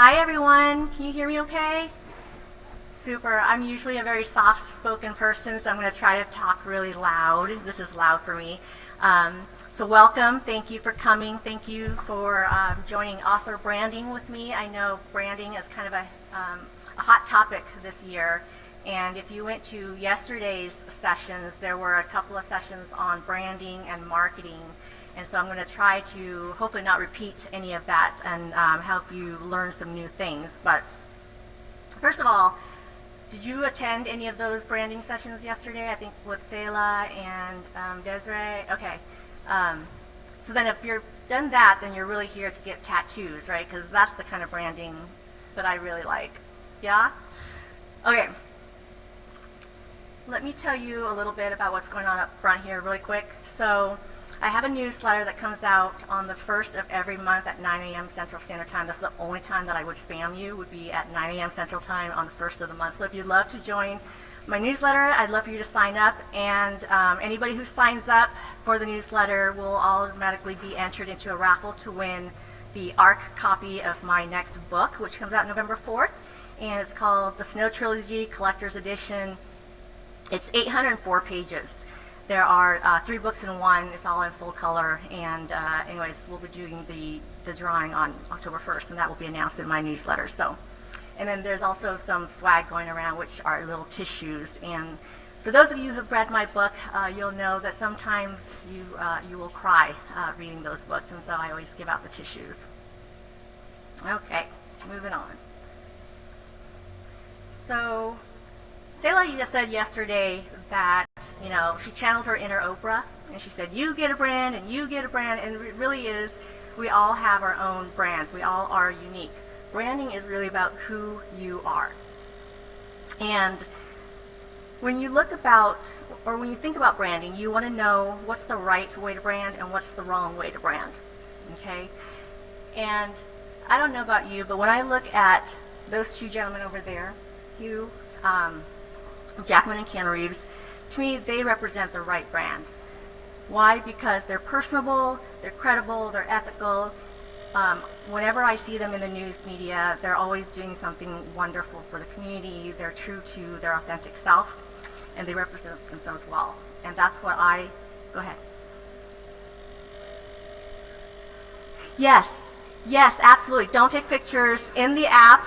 Hi everyone, can you hear me okay? Super. I'm usually a very soft-spoken person, so I'm going to try to talk really loud. This is loud for me. So welcome. Thank you for coming. Thank you for joining author branding with me. I know branding is kind of a hot topic this year. And if you went to yesterday's sessions, there were a couple of sessions on branding and marketing. And so I'm going to try to hopefully not repeat any of that and help you learn some new things. But first of all, did you attend any of those branding sessions yesterday? I think with Selah and Desiree. Okay. So then if you're done that, then you're really here to get tattoos, right? Because that's the kind of branding that I really like. Yeah? Okay. Let me tell you a little bit about what's going on up front here really quick. So I have a newsletter that comes out on the 1st of every month at 9 a.m. Central Standard Time. That's the only time that I would spam you, would be at 9 a.m. Central Time on the 1st of the month. So if you'd love to join my newsletter, I'd love for you to sign up. And anybody who signs up for the newsletter will automatically be entered into a raffle to win the ARC copy of my next book, which comes out November 4th. And it's called The Snow Trilogy Collector's Edition. It's 804 pages. There are 3 books in one. It's all in full color. And anyways, we'll be doing the drawing on October 1st, and that will be announced in my newsletter. So, and then there's also some swag going around, which are little tissues. And for those of you who've read my book, you'll know that sometimes you will cry reading those books, and so I always give out the tissues. Okay, moving on. So Selah just said yesterday that, you know, she channeled her inner Oprah, and she said, you get a brand, and you get a brand, and it really is, we all have our own brand. We all are unique. Branding is really about who you are. And when you look about, or when you think about branding, you want to know what's the right way to brand and what's the wrong way to brand, okay? And I don't know about you, but when I look at those 2 gentlemen over there, Hugh Jackman and Ken Reeves, to me, they represent the right brand. Why? Because they're personable, they're credible, they're ethical. Whenever I see them in the news media, they're always doing something wonderful for the community. They're true to their authentic self, and they represent themselves well. And that's what go ahead. Yes, absolutely. Don't take pictures in the app.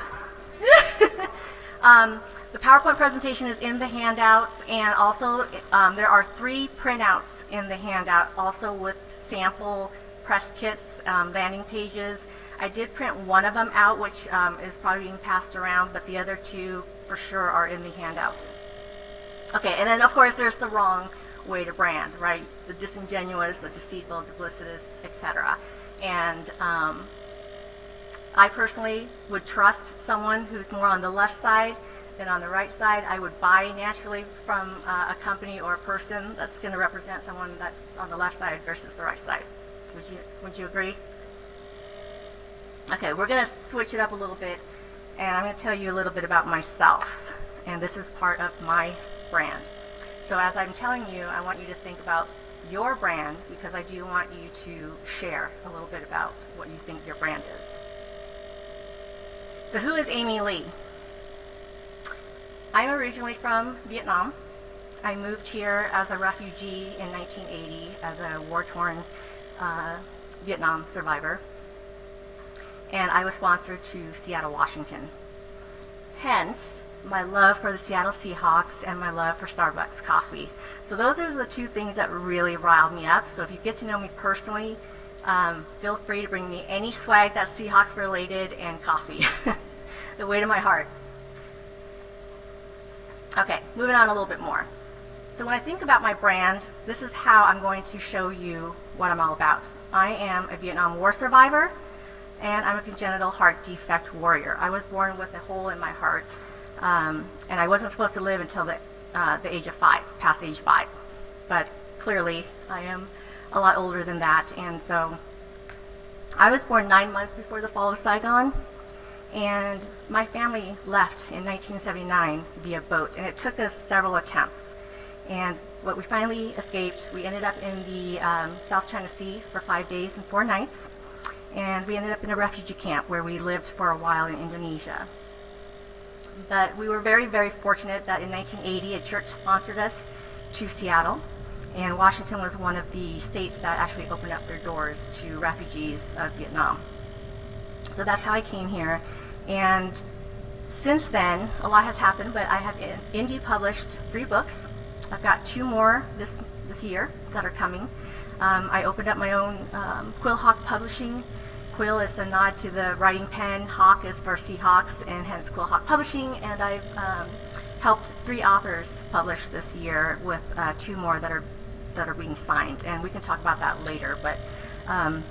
The PowerPoint presentation is in the handouts, and also there are 3 printouts in the handout, also with sample press kits, landing pages. I did print one of them out, which is probably being passed around, but the other 2 for sure are in the handouts. Okay, and then of course there's the wrong way to brand, right? The disingenuous, the deceitful, duplicitous, etc. And I personally would trust someone who's more on the left side than on the right side. I would buy naturally from a company or a person that's going to represent someone that's on the left side versus the right side. Would you agree? Okay, we're going to switch it up a little bit, and I'm going to tell you a little bit about myself, and this is part of my brand. So as I'm telling you, I want you to think about your brand, because I do want you to share a little bit about what you think your brand is. So who is Amy Lee? I'm originally from Vietnam. I moved here as a refugee in 1980 as a war-torn Vietnam survivor. And I was sponsored to Seattle, Washington. Hence, my love for the Seattle Seahawks and my love for Starbucks coffee. So those are the 2 things that really riled me up. So if you get to know me personally, feel free to bring me any swag that's Seahawks related and coffee. The way to my heart. Okay, moving on a little bit more. So when I think about my brand, this is how I'm going to show you what I'm all about. I am a Vietnam War survivor, and I'm a congenital heart defect warrior. I was born with a hole in my heart, and I wasn't supposed to live until the age of 5, past age 5. But clearly, I am a lot older than that, and so I was born 9 months before the fall of Saigon, and my family left in 1979 via boat, and it took us several attempts. And what we finally escaped, we ended up in the South China Sea for 5 days and 4 nights, and we ended up in a refugee camp where we lived for a while in Indonesia. But we were very, very fortunate that in 1980 a church sponsored us to Seattle, and Washington was one of the states that actually opened up their doors to refugees of Vietnam. So that's how I came here, and since then a lot has happened, but I have indie published 3 books. I've got 2 more this year that are coming. I opened up my own Quill Hawk Publishing. Quill is a nod to the writing pen, Hawk is for Seahawks, and hence Quill Hawk Publishing, and I've helped 3 authors publish this year with 2 more that are being signed, and we can talk about that later. But I'm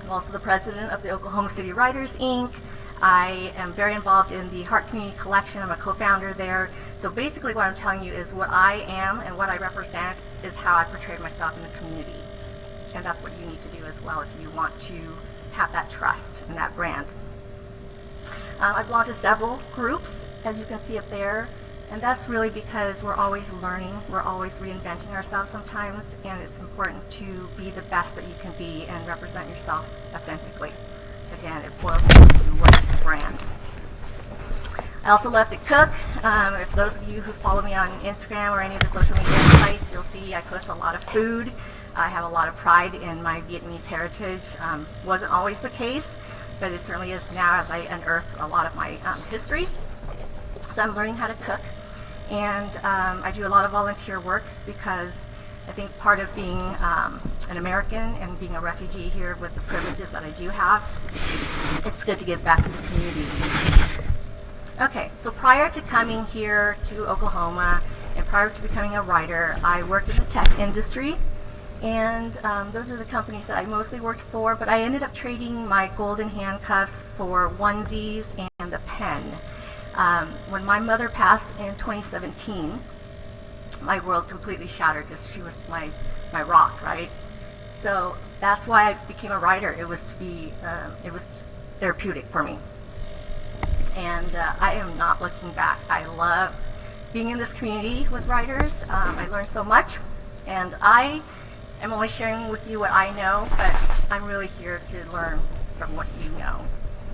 also the president of the Oklahoma City Writers Inc. I am very involved in the Heart Community Collection. I'm a co-founder there. So basically what I'm telling you is what I am and what I represent is how I portray myself in the community. And that's what you need to do as well if you want to have that trust in that brand. I belong to several groups, as you can see up there, and that's really because we're always learning, we're always reinventing ourselves sometimes, and it's important to be the best that you can be and represent yourself authentically. Again, it boils down to what is the brand. I also love to cook. If those of you who follow me on Instagram or any of the social media sites, you'll see I post a lot of food. I have a lot of pride in my Vietnamese heritage. Wasn't always the case, but it certainly is now as I unearth a lot of my history. So I'm learning how to cook, and I do a lot of volunteer work because I think part of being an American and being a refugee here with the privileges that I do have, it's good to give back to the community. Okay, so prior to coming here to Oklahoma and prior to becoming a writer, I worked in the tech industry, and those are the companies that I mostly worked for, but I ended up trading my golden handcuffs for onesies and a pen. When my mother passed in 2017, my world completely shattered because she was my rock, right? So that's why I became a writer. It was therapeutic for me. And I am not looking back. I love being in this community with writers. I learned so much, and I am only sharing with you what I know, but I'm really here to learn from what you know.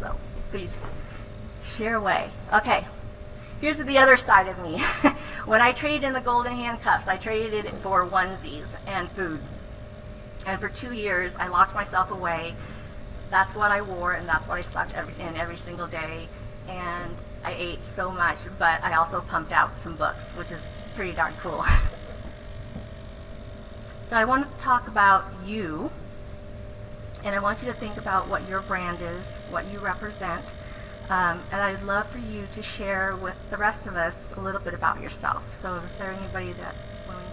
So please share away. Okay, here's the other side of me. When I traded in the golden handcuffs, I traded it for onesies and food. And for 2 years, I locked myself away. That's what I wore, and that's what I slept in every single day. And I ate so much, but I also pumped out some books, which is pretty darn cool. So I want to talk about you, and I want you to think about what your brand is, what you represent, and I'd love for you to share with the rest of us a little bit about yourself. So is there anybody that's willing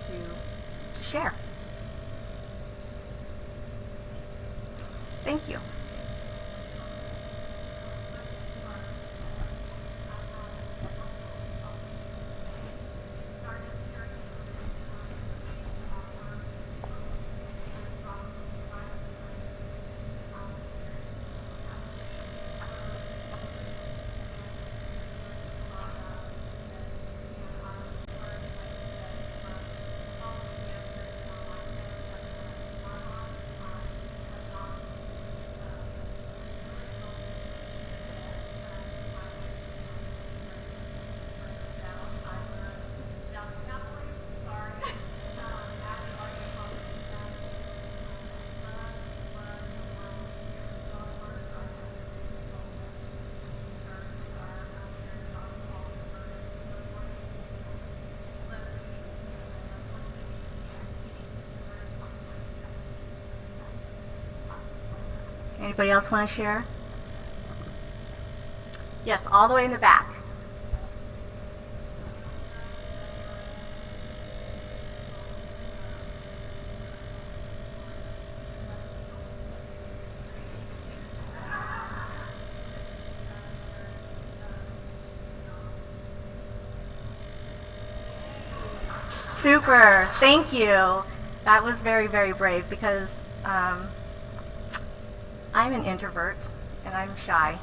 to share? Thank you. Anybody else want to share? Yes, all the way in the back. Super, thank you. That was very, very brave because I'm an introvert and I'm shy,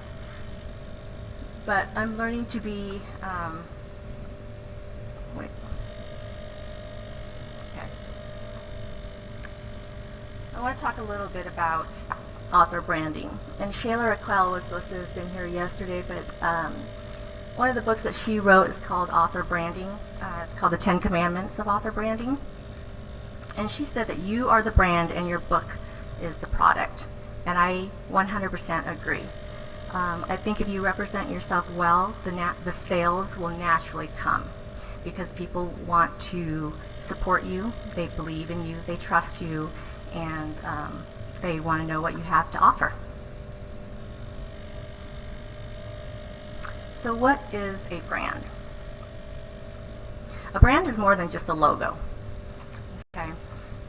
but I'm learning to be, wait, okay. I want to talk a little bit about author branding. And Shayla Raquel was supposed to have been here yesterday, but one of the books that she wrote is called Author Branding. It's called The 10 Commandments of Author Branding. And she said that you are the brand and your book is the product. And I 100% agree. I think if you represent yourself well, the sales will naturally come because people want to support you, they believe in you, they trust you, and they want to know what you have to offer. So what is a brand? A brand is more than just a logo. Okay?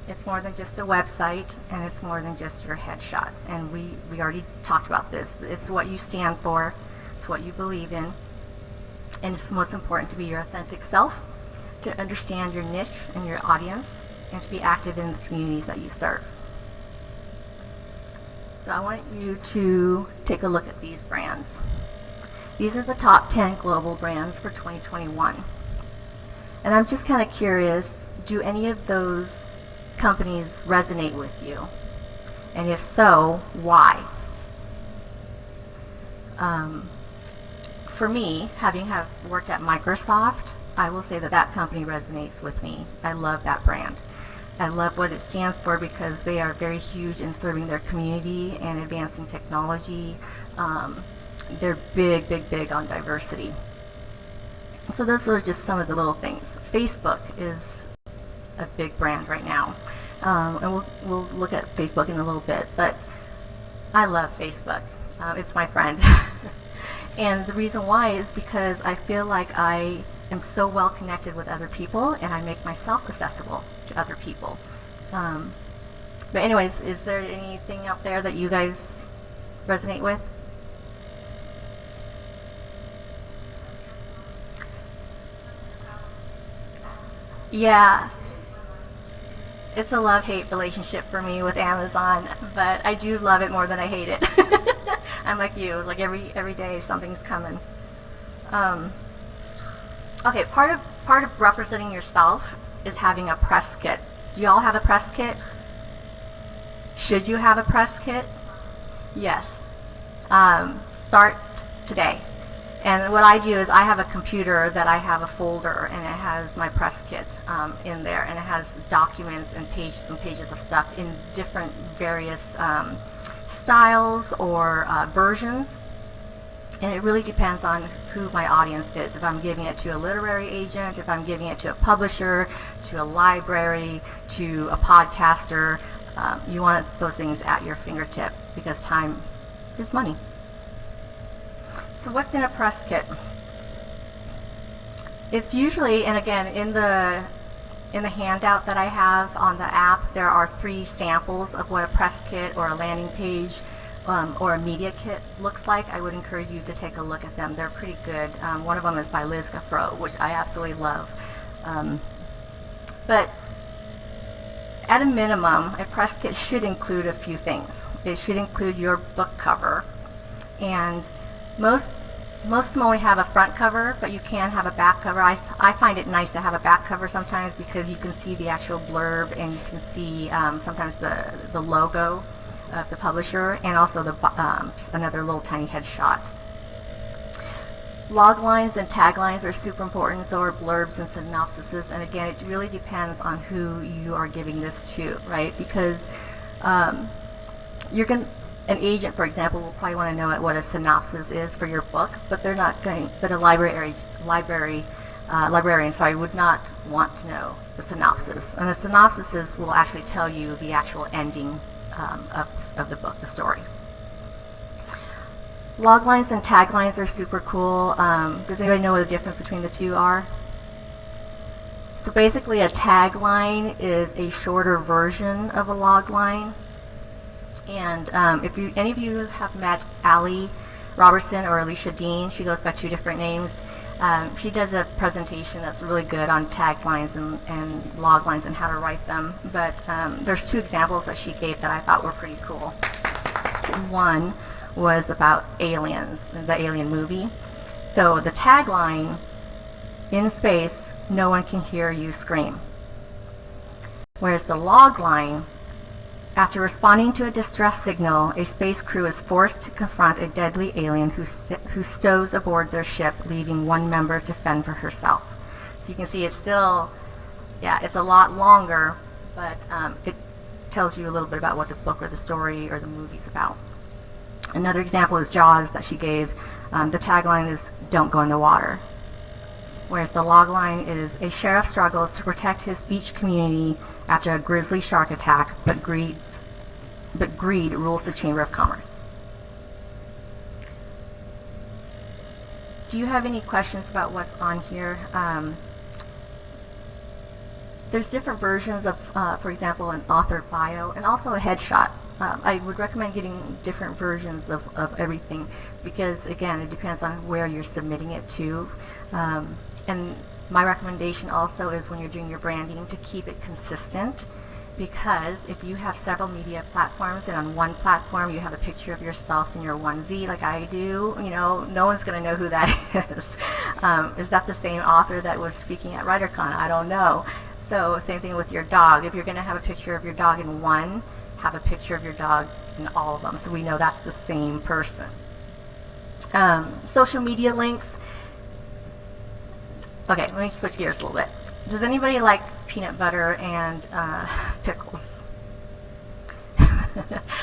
It's more than just a website, and it's more than just your headshot. And we already talked about this. It's what you stand for, it's what you believe in, and it's most important to be your authentic self, to understand your niche and your audience, and to be active in the communities that you serve. So I want you to take a look at these brands. These are the top 10 global brands for 2021. And I'm just kind of curious, do any of those companies resonate with you? And if so, why? For me, having worked at Microsoft, I will say that that company resonates with me. I love that brand. I love what it stands for because they are very huge in serving their community and advancing technology. They're big on diversity. So those are just some of the little things. Facebook is a big brand right now. And we'll look at Facebook in a little bit, but I love Facebook. It's my friend. And the reason why is because I feel like I am so well connected with other people and I make myself accessible to other people. But anyways, is there anything out there that you guys resonate with? Yeah. It's a love-hate relationship for me with Amazon, but I do love it more than I hate it. I'm like you, like every day something's coming. Okay, part of representing yourself is having a press kit. Do you all have a press kit? Should you have a press kit? Yes. Start today. And what I do is I have a computer that I have a folder and it has my press kit in there, and it has documents and pages of stuff in different various styles or versions. And it really depends on who my audience is. If I'm giving it to a literary agent, if I'm giving it to a publisher, to a library, to a podcaster, you want those things at your fingertip because time is money. So what's in a press kit? It's usually, and again, in the handout that I have on the app, there are 3 samples of what a press kit or a landing page or a media kit looks like. I would encourage you to take a look at them. They're pretty good. One of them is by Liz Gaffro, which I absolutely love. But at a minimum, a press kit should include a few things. It should include your book cover, and most of them only have a front cover, but you can have a back cover. I find it nice to have a back cover sometimes because you can see the actual blurb and you can see sometimes the logo of the publisher, and also the just another little tiny headshot. Log lines and taglines are super important, so are blurbs and synopsises, and again, it really depends on who you are giving this to, right? Because an agent, for example, will probably want to know what a synopsis is for your book, but they're not going. But a librarian, would not want to know the synopsis. And the synopsis will actually tell you the actual ending of the book, the story. Log lines and taglines are super cool. Does anybody know what the difference between the two are? So basically, a tagline is a shorter version of a log line. And if any of you have met Allie Robertson or Alicia Dean, she goes by 2 different names. She does a presentation that's really good on taglines and log lines and how to write them. But there's 2 examples that she gave that I thought were pretty cool. One was about aliens, the Alien movie. So the tagline, "In space, no one can hear you scream." Whereas the log line After responding to a distress signal, a space crew is forced to confront a deadly alien who stows aboard their ship, leaving one member to fend for herself. So you can see it's still, yeah, it's a lot longer, but it tells you a little bit about what the book or the story or the movie's about. Another example is Jaws that she gave. The tagline is, "Don't go in the water." Whereas the logline is, "A sheriff struggles to protect his beach community after a grisly shark attack, but greed rules the Chamber of Commerce." Do you have any questions about what's on here? There's different versions of, for example, an author bio and also a headshot. I would recommend getting different versions of everything because, again, it depends on where you're submitting it to. And my recommendation also is when you're doing your branding to keep it consistent, because if you have several media platforms and on one platform you have a picture of yourself in your onesie like I do, you know, no one's going to know who that is. Is that the same author that was speaking at WriterCon? I don't know. So same thing with your dog. If you're going to have a picture of your dog in one, have a picture of your dog in all of them so we know that's the same person. Social media links. Okay, let me switch gears a little bit. Does anybody like peanut butter and pickles?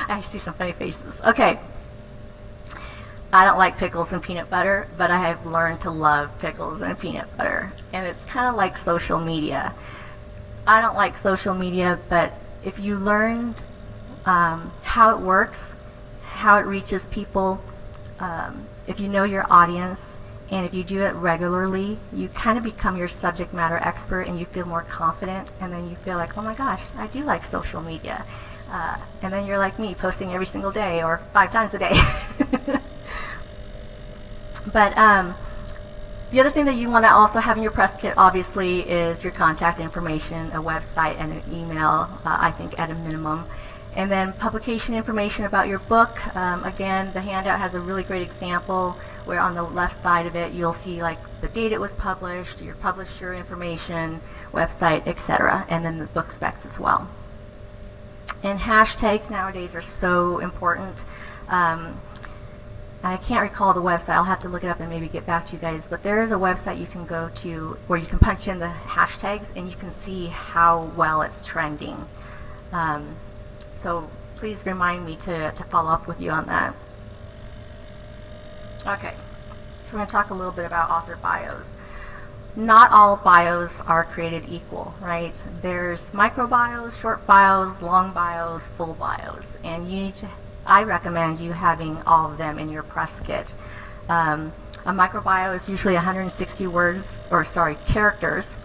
I see some funny faces. Okay. I don't like pickles and peanut butter, but I have learned to love pickles and peanut butter. And it's kind of like social media. I don't like social media, but if you learned how it works, how it reaches people, if you know your audience, and if you do it regularly, you kind of become your subject matter expert and you feel more confident, and then you feel like, oh my gosh, I do like social media. And then you're like me, posting every single day or 5 times a day. But the other thing that you want to also have in your press kit, obviously, is your contact information, a website, and an email, I think at a minimum. And then publication information about your book. Again, the handout has a really great example where on the left side of it you'll see like the date it was published, your publisher information, website, etc., and then the book specs as well. And hashtags nowadays are so important. I can't recall the website. I'll have to look it up and maybe get back to you guys. But there is a website you can go to where you can punch in the hashtags and you can see how well it's trending. So please remind me to follow up with you on that. Okay, so we're going to talk a little bit about author bios. Not all bios are created equal, right? There's micro bios, short bios, long bios, full bios, and you need to, I recommend you having all of them in your press kit. A micro bio is usually 160 characters,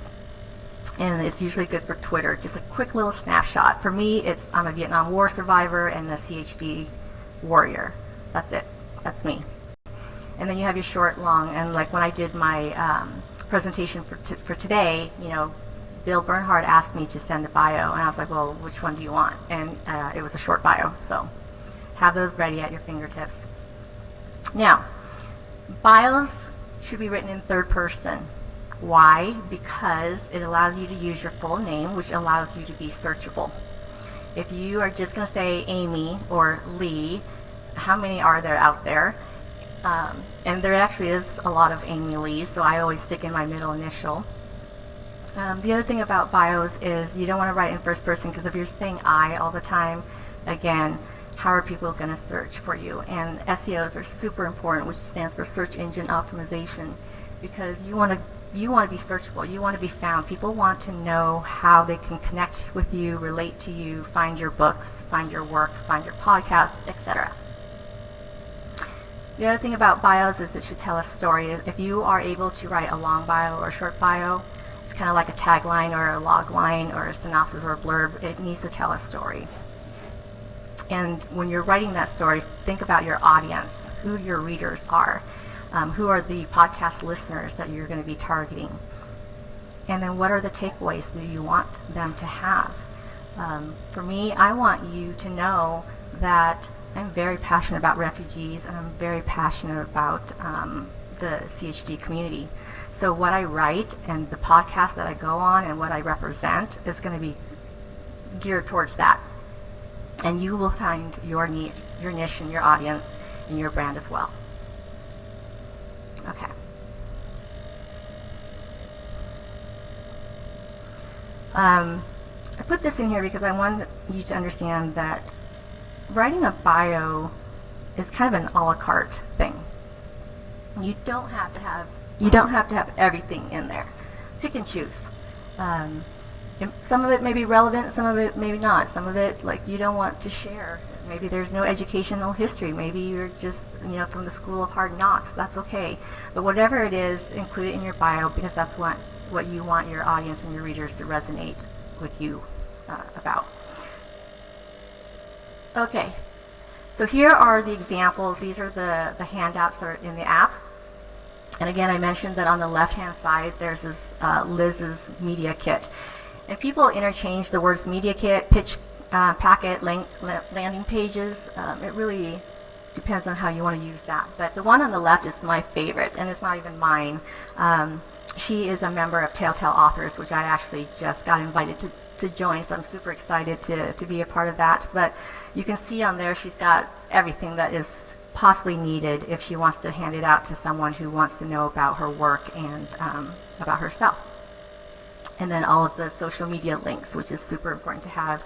and it's usually good for Twitter. Just a quick little snapshot. For me, I'm a Vietnam War survivor and a CHD warrior. That's it. That's me. And then you have your short, long, and like when I did my presentation for today, you know, Bill Bernhard asked me to send a bio, and I was like, well, which one do you want? And it was a short bio, so have those ready at your fingertips. Now, bios should be written in third person. Why? Because it allows you to use your full name, which allows you to be searchable. If you are just going to say Amy or Lee, how many are there out there? And there actually is a lot of Amy Lees, so I always stick in my middle initial. The other thing about bios is you don't want to write in first person, because if you're saying I all the time, again, how are people going to search for you? And SEOs are super important, which stands for search engine optimization, because you want to be searchable. You want to be found. People want to know how they can connect with you, relate to you, find your books, find your work, find your podcasts, etc. The other thing about bios is it should tell a story. If you are able to write a long bio or a short bio, it's kind of like a tagline or a log line or a synopsis or a blurb. It needs to tell a story. And when you're writing that story, think about your audience, who your readers are. Who are the podcast listeners that you're going to be targeting? And then what are the takeaways that you want them to have? For me, I want you to know that I'm very passionate about refugees, and I'm very passionate about the CHD community. So what I write and the podcast that I go on and what I represent is going to be geared towards that. and you will find your niche and your audience and your brand as well. Okay. I put this in here because I want you to understand that writing a bio is kind of an a la carte thing. You don't have to have everything in there. Pick and choose. Some of it may be relevant, some of it maybe not. Some of it, like, you don't want to share. Maybe there's no educational history. Maybe you're just, from the school of hard knocks. That's okay. But whatever it is, include it in your bio, because that's what you want your audience and your readers to resonate with you about. Okay. So here are the examples. These are the handouts that are in the app. And again, I mentioned that on the left-hand side, there's this Liz's Media Kit. And people interchange the words Media Kit, pitch packet, landing pages. It really depends on how you want to use that. But the one on the left is my favorite, and it's not even mine. She is a member of Telltale Authors, which I actually just got invited to join, so I'm super excited to be a part of that. But you can see on there she's got everything that is possibly needed if she wants to hand it out to someone who wants to know about her work and about herself. And then all of the social media links, which is super important to have.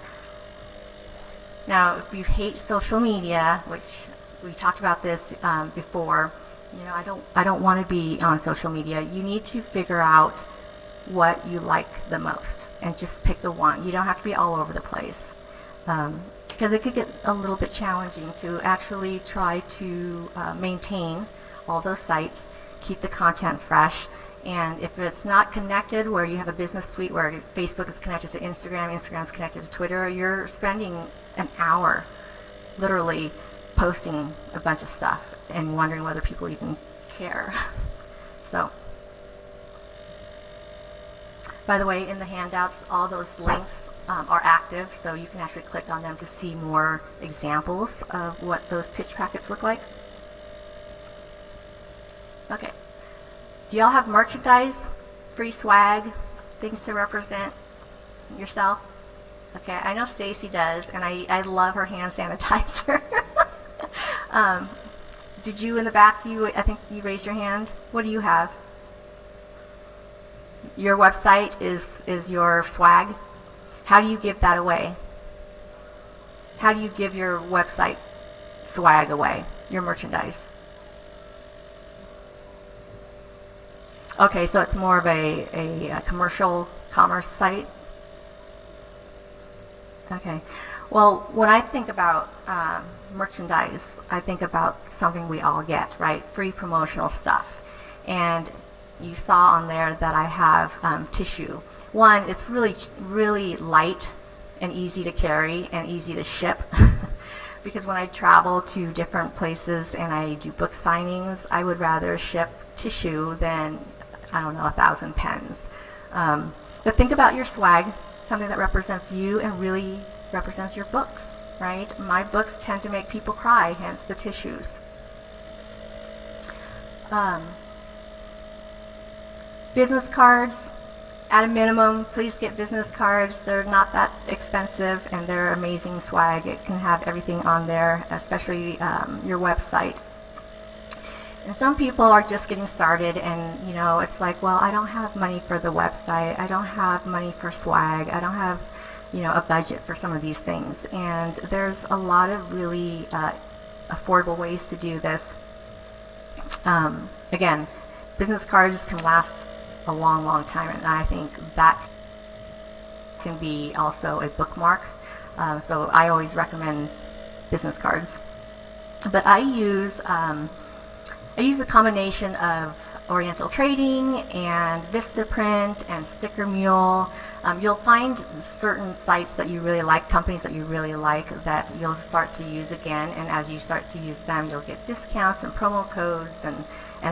Now, if you hate social media, which we talked about this before, I don't want to be on social media. You need to figure out what you like the most and just pick the one. You don't have to be all over the place, because it could get a little bit challenging to actually try to maintain all those sites, keep the content fresh. And if it's not connected, where you have a business suite where Facebook is connected to Instagram, Instagram's connected to Twitter, you're spending an hour literally posting a bunch of stuff and wondering whether people even care. So, by the way, in the handouts, all those links are active, so you can actually click on them to see more examples of what those pitch packets look like. Okay. Do y'all have merchandise, free swag, things to represent yourself? Okay, I know Stacy does, and I love her hand sanitizer. Did you in the back, I think you raised your hand. What do you have? Your website is your swag. How do you give that away? How do you give your website swag away, your merchandise? Okay, so it's more of a commercial commerce site. Okay. Well, when I think about merchandise, I think about something we all get, right? Free promotional stuff. And you saw on there that I have tissue. One, it's really, really light and easy to carry and easy to ship. Because when I travel to different places and I do book signings, I would rather ship tissue than, 1,000 pens. But think about your swag, something that represents you and really represents your books, right? My books tend to make people cry, hence the tissues. Business cards, at a minimum, please get business cards. They're not that expensive and they're amazing swag. It can have everything on there, especially your website. And some people are just getting started and, it's like, well, I don't have money for the website. I don't have money for swag. I don't have, a budget for some of these things. And there's a lot of really affordable ways to do this. Again, business cards can last a long, long time, and I think that can be also a bookmark. So I always recommend business cards. But I use a combination of Oriental Trading and Vistaprint and Sticker Mule. You'll find certain sites that you really like, companies that you really like, that you'll start to use again, and as you start to use them, you'll get discounts and promo codes and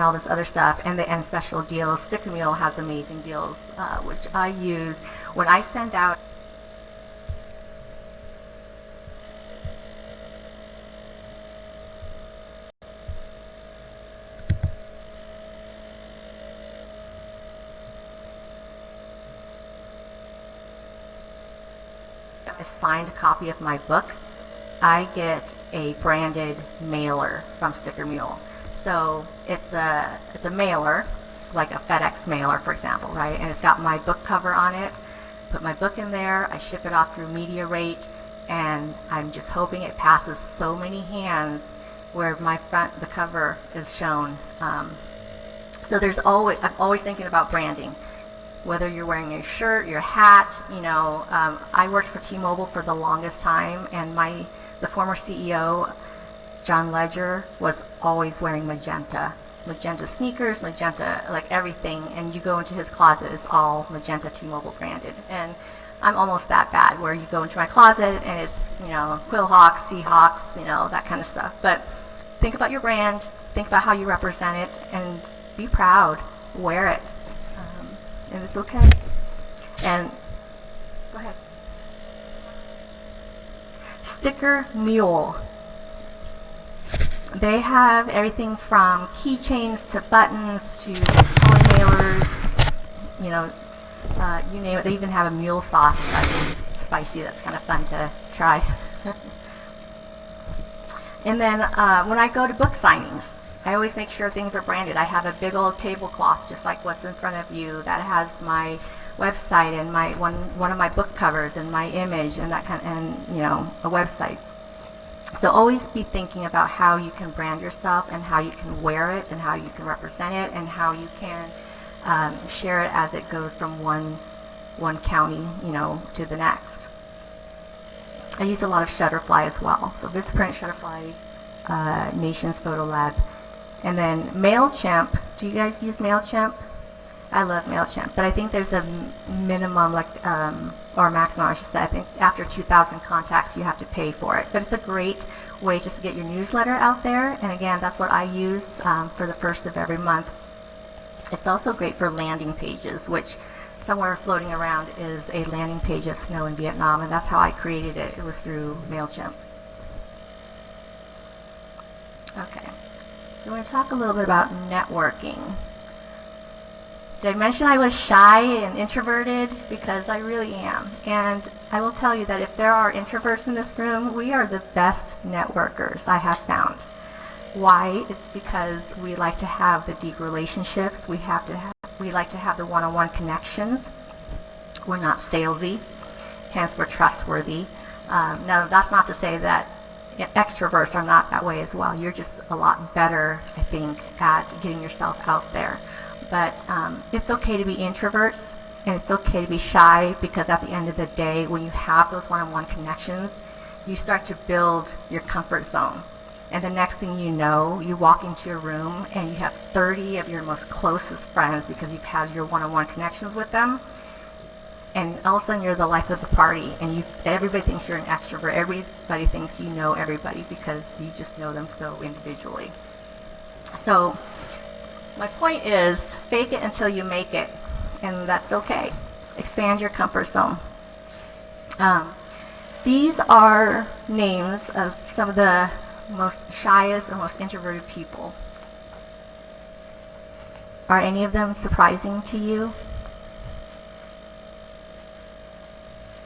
all this other stuff, and special deals. Sticker Mule has amazing deals, which I use when I send out a signed copy of my book. I get a branded mailer from Sticker Mule. So it's a mailer, like a FedEx mailer, for example, right? And it's got my book cover on it. Put my book in there, I ship it off through Media Rate, and I'm just hoping it passes so many hands where the cover is shown. So I'm always thinking about branding. Whether you're wearing your shirt, your hat, I worked for T-Mobile for the longest time, and the former CEO, John Ledger, was always wearing magenta sneakers, magenta, like everything, and you go into his closet, it's all magenta T-Mobile branded. And I'm almost that bad, where you go into my closet and it's, Quillhawks, Seahawks, that kind of stuff. But think about your brand, think about how you represent it, and be proud, wear it, and it's okay. And go ahead. Sticker Mule. They have everything from keychains to buttons to toy mailers, you name it. They even have a mule sauce that's spicy, that's kind of fun to try. And then when I go to book signings, I always make sure things are branded. I have a big old tablecloth, just like what's in front of you, that has my website and my one of my book covers and my image and that kind, and a website. So always be thinking about how you can brand yourself and how you can wear it and how you can represent it and how you can share it as it goes from one county, to the next. I use a lot of Shutterfly as well. So Vistaprint, Shutterfly, Nations Photo Lab. And then MailChimp. Do you guys use MailChimp? I love MailChimp, but I think there's a minimum, or maximum, I should say. I think after 2,000 contacts, you have to pay for it. But it's a great way just to get your newsletter out there. And again, that's what I use for the first of every month. It's also great for landing pages, which somewhere floating around is a landing page of snow in Vietnam, and that's how I created it. It was through MailChimp. Okay, so we're going to talk a little bit about networking. Did I mention I was shy and introverted? Because I really am. And I will tell you that if there are introverts in this room, we are the best networkers I have found. Why? It's because we like to have the deep relationships. We like to have the one-on-one connections. We're not salesy, hence we're trustworthy. Now, that's not to say that extroverts are not that way as well. You're just a lot better, I think, at getting yourself out there. But it's okay to be introverts, and it's okay to be shy, because at the end of the day, when you have those one-on-one connections, you start to build your comfort zone. And the next thing you know, you walk into a room and you have 30 of your most closest friends because you've had your one-on-one connections with them. And all of a sudden you're the life of the party, and everybody thinks you're an extrovert. Everybody thinks you know everybody because you just know them so individually. So my point is, fake it until you make it, and that's okay. Expand your comfort zone. These are names of some of the most shyest and most introverted people. Are any of them surprising to you?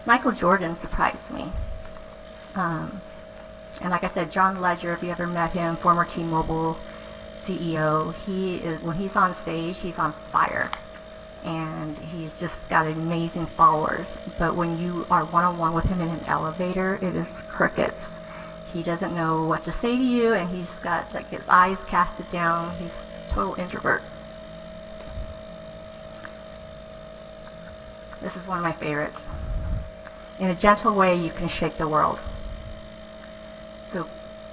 Michael Jordan surprised me. And like I said, John Ledger, if you ever met him, former T-Mobile CEO, when he's on stage, he's on fire. And he's just got amazing followers. But when you are one-on-one with him in an elevator, it is crickets. He doesn't know what to say to you, and he's got his eyes casted down. He's a total introvert. This is one of my favorites. In a gentle way, you can shake the world. So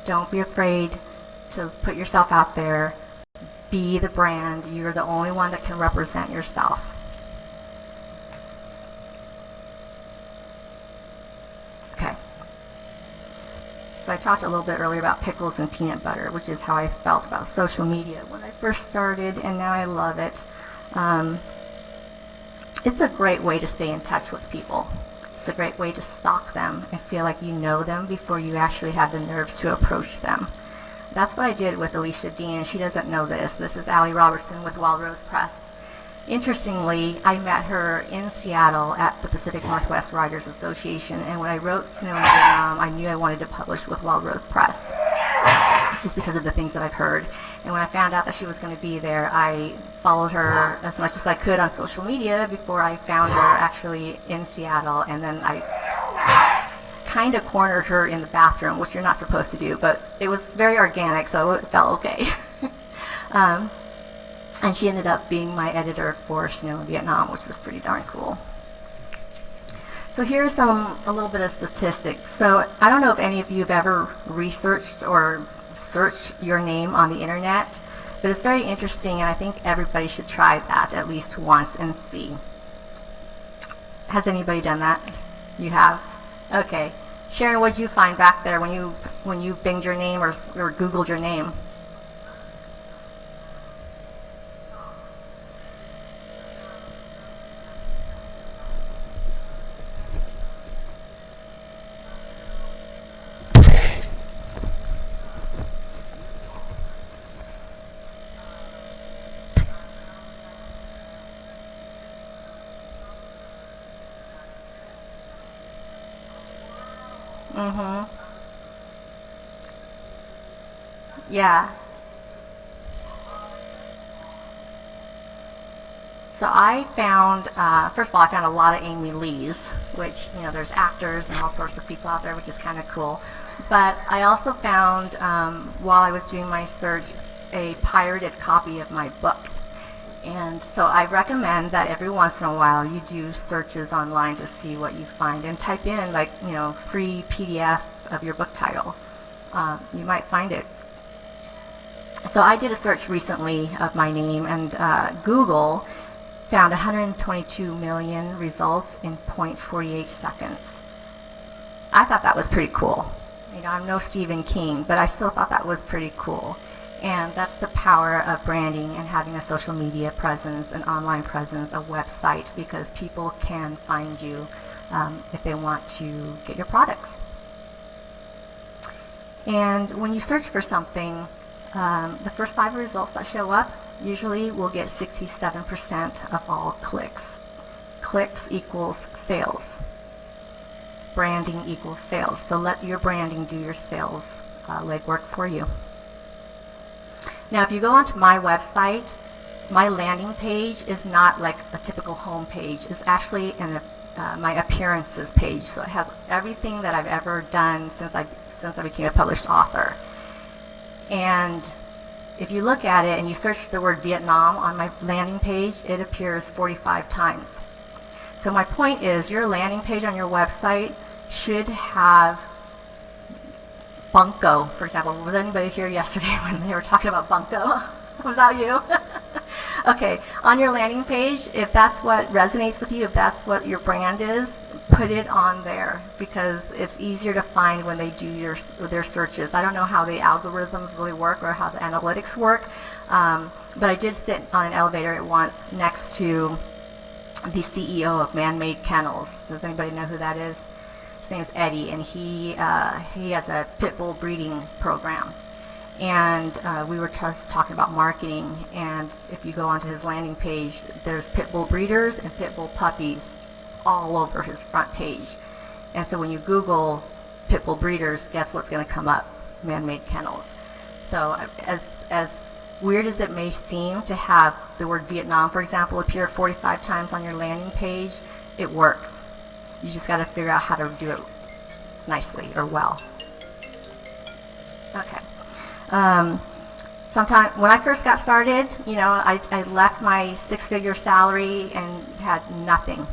don't be afraid to put yourself out there. Be the brand. You're the only one that can represent yourself. Okay. So I talked a little bit earlier about pickles and peanut butter, which is how I felt about social media when I first started, and now I love it. It's a great way to stay in touch with people. It's a great way to stalk them and feel like you know them before you actually have the nerves to approach them. That's what I did with Alicia Dean. She doesn't know this. This is Allie Robertson with Wild Rose Press. Interestingly, I met her in Seattle at the Pacific Northwest Writers Association, and when I wrote Snow in Vietnam, I knew I wanted to publish with Wild Rose Press, just because of the things that I've heard. And when I found out that she was going to be there, I followed her as much as I could on social media before I found her actually in Seattle, and then I kind of cornered her in the bathroom, which you're not supposed to do, but it was very organic, so it felt okay. And she ended up being my editor for Snow in Vietnam, which was pretty darn cool. So here's a little bit of statistics. So I don't know if any of you have ever researched or searched your name on the internet, but it's very interesting, and I think everybody should try that at least once and see. Has anybody done that? You have? Okay. Sharon, what did you find back there when you binged your name or Googled your name? Mm-hmm. Yeah. So I found, first of all, I found a lot of Amy Lees, which, there's actors and all sorts of people out there, which is kind of cool. But I also found, while I was doing my search, a pirated copy of my book. And so I recommend that every once in a while you do searches online to see what you find, and type in free PDF of your book title. You might find it. So I did a search recently of my name, and Google found 122 million results in 0.48 seconds. I thought that was pretty cool. I'm no Stephen King, but I still thought that was pretty cool. And that's the power of branding and having a social media presence, an online presence, a website, because people can find you if they want to get your products. And when you search for something, the first 5 results that show up usually will get 67% of all clicks. Clicks equals sales. Branding equals sales. So let your branding do your sales legwork for you. Now, if you go onto my website, my landing page is not like a typical home page. It's actually my appearances page. So it has everything that I've ever done since I became a published author. And if you look at it and you search the word Vietnam on my landing page, it appears 45 times. So my point is, your landing page on your website should have Bunko, for example. Was anybody here yesterday when they were talking about Bunko? Was that you? Okay, on your landing page, if that's what resonates with you, if that's what your brand is, put it on there, because it's easier to find when they do their searches. I don't know how the algorithms really work or how the analytics work, but I did sit on an elevator at once next to the CEO of Man-Made Kennels. Does anybody know who that is? His name is Eddie, and he has a pit bull breeding program. And we were just talking about marketing, and if you go onto his landing page, there's pit bull breeders and pit bull puppies all over his front page. And so when you Google pit bull breeders, guess what's going to come up? Man-Made Kennels. So as weird as it may seem to have the word Vietnam, for example, appear 45 times on your landing page, it works. You just got to figure out how to do it nicely or well. Okay. Sometime when I first got started, I left my 6-figure salary and had nothing,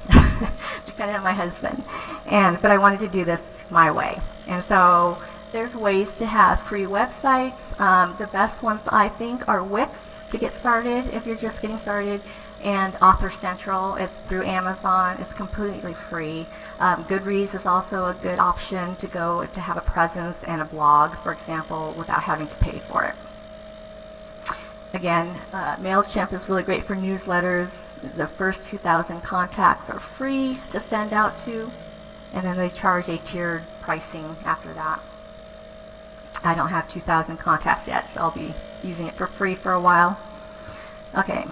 depending on my husband. But I wanted to do this my way. And so there's ways to have free websites. The best ones, I think, are Wix to get started if you're just getting started, and Author Central. It's through Amazon. It's completely free. Goodreads is also a good option to have a presence and a blog, for example, without having to pay for it. Again, MailChimp is really great for newsletters. The first 2,000 contacts are free to send out to, and then they charge a tiered pricing after that. I don't have 2,000 contacts yet, so I'll be using it for free for a while. Okay,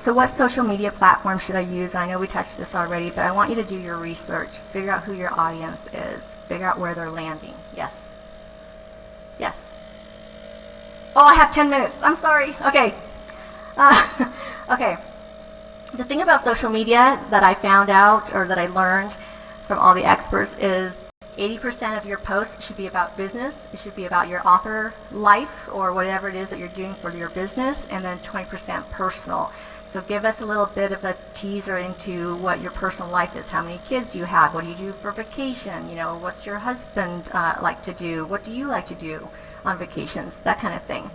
So what social media platform should I use? I know we touched this already, but I want you to do your research. Figure out who your audience is. Figure out where they're landing. Yes. Yes. Oh, I have 10 minutes. I'm sorry. Okay. Okay. The thing about social media that I found out, or that I learned from all the experts, is 80% of your posts should be about business. It should be about your author life or whatever it is that you're doing for your business, and then 20% personal. So give us a little bit of a teaser into what your personal life is. How many kids do you have? What do you do for vacation? You know, what's your husband like to do? What do you like to do on vacations? That kind of thing.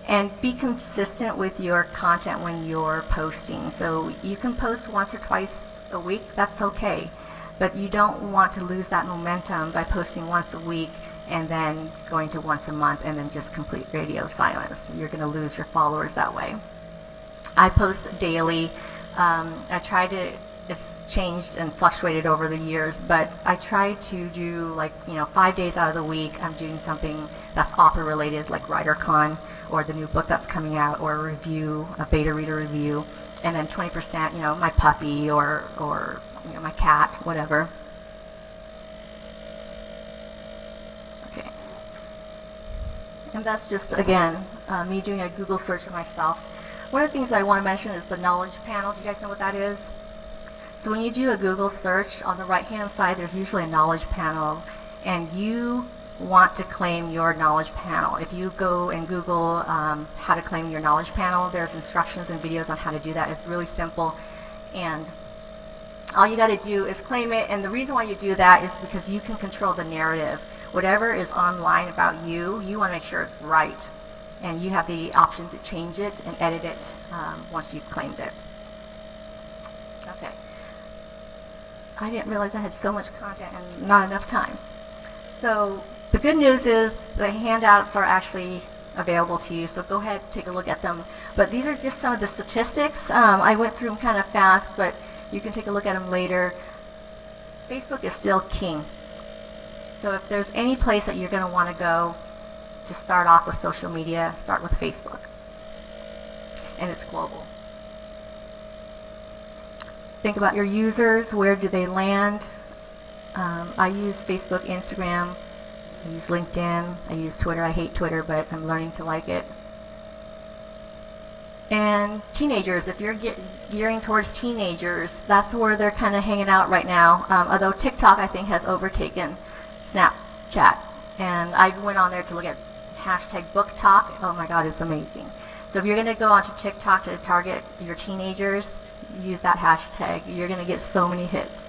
And be consistent with your content when you're posting. So you can post once or twice a week. That's okay. But you don't want to lose that momentum by posting once a week and then going to once a month and then just complete radio silence. You're going to lose your followers that way. I post daily. I try to, it's changed and fluctuated over the years, but I try to do 5 days out of the week I'm doing something that's author related, like WriterCon or the new book that's coming out, or a review, a beta reader review, and then 20%, my puppy or my cat, whatever. Okay. And that's just, again, me doing a Google search of myself. One of the things that I want to mention is the knowledge panel. Do you guys know what that is? So when you do a Google search, on the right-hand side, there's usually a knowledge panel, and you want to claim your knowledge panel. If you go and Google how to claim your knowledge panel, there's instructions and videos on how to do that. It's really simple, and all you got to do is claim it. And the reason why you do that is because you can control the narrative. Whatever is online about you, you want to make sure it's right, and you have the option to change it and edit it once you've claimed it. Okay. I didn't realize I had so much content and not enough time. So the good news is the handouts are actually available to you, so go ahead and take a look at them. But these are just some of the statistics. I went through them kind of fast, but you can take a look at them later. Facebook is still king. So if there's any place that you're going to want to go to start off with social media, start with Facebook. And it's global. Think about your users. Where do they land? I use Facebook, Instagram. I use LinkedIn. I use Twitter. I hate Twitter, but I'm learning to like it. And teenagers, if you're gearing towards teenagers, that's where they're kind of hanging out right now. Although TikTok, I think, has overtaken Snapchat. And I went on there to look at hashtag book talk. Oh my God, it's amazing. So if you're going to go onto TikTok to target your teenagers, use that hashtag. You're going to get so many hits.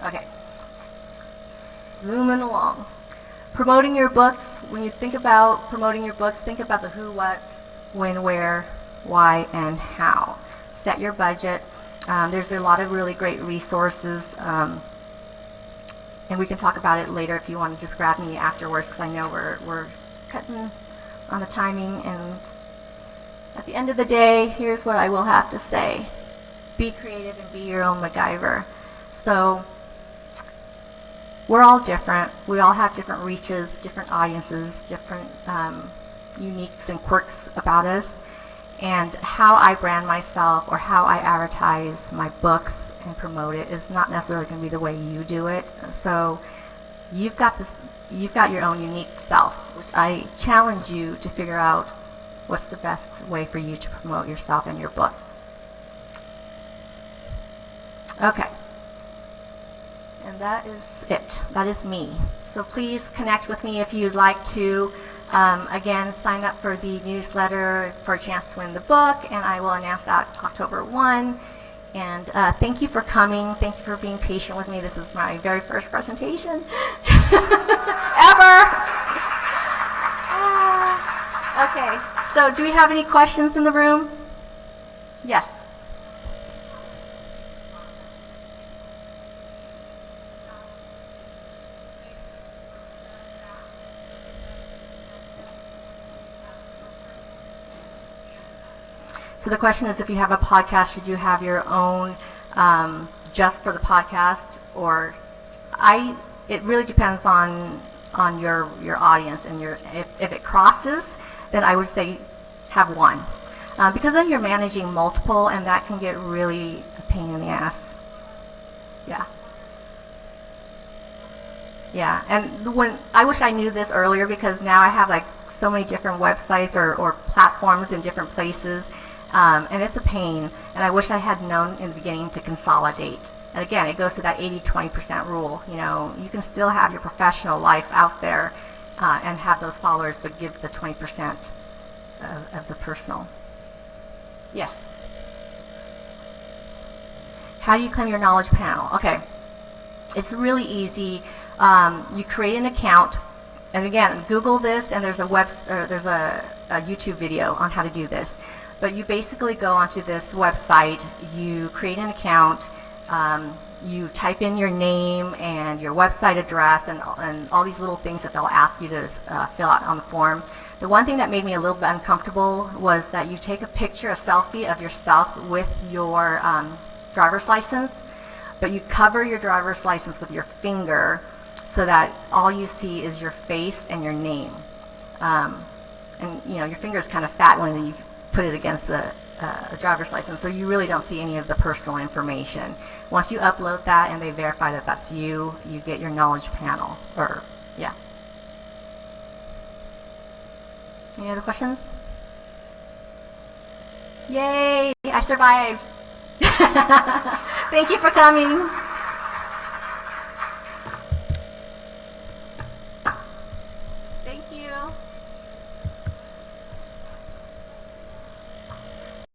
Okay. Zooming along. Promoting your books. When you think about promoting your books, think about the who, what, when, where, why, and how. Set your budget. There's a lot of really great resources. And we can talk about it later if you want to just grab me afterwards, because I know we're cutting on the timing. And at the end of the day, here's what I will have to say. Be creative and be your own MacGyver. So we're all different. We all have different reaches, different audiences, different uniques and quirks about us. And how I brand myself or how I advertise my books and promote it is not necessarily going to be the way you do it. So you've got your own unique self, which I challenge you to figure out what's the best way for you to promote yourself and your books. Okay. And that is it. That is me. So please connect with me if you'd like to. Again, sign up for the newsletter for a chance to win the book, and I will announce that October 1. And thank you for coming. Thank you for being patient with me. This is my very first presentation ever. Okay, so do we have any questions in the room? Yes. So the question is, if you have a podcast, should you have your own just for the podcast? Or it really depends on your audience, and if it crosses, then I would say have one. because then you're managing multiple, and that can get really a pain in the ass. Yeah. Yeah, and when I wish I knew this earlier, because now I have like so many different websites or platforms in different places, and it's a pain, and I wish I had known in the beginning to consolidate. And again, it goes to that 80-20% rule. You know, you can still have your professional life out there and have those followers, but give the 20% of the personal. Yes? How do you claim your knowledge panel? Okay, it's really easy. You create an account, and again, Google this, and there's a YouTube video on how to do this. But you basically go onto this website, you create an account, you type in your name and your website address and all these little things that they'll ask you to fill out on the form. The one thing that made me a little bit uncomfortable was that you take a picture, a selfie of yourself with your driver's license, but you cover your driver's license with your finger so that all you see is your face and your name. And you know, your finger is kind of fat when you put it against a driver's license, so you really don't see any of the personal information. Once you upload that and they verify that that's you, you get your knowledge panel. Or yeah. Any other questions? Yay! I survived. Thank you for coming.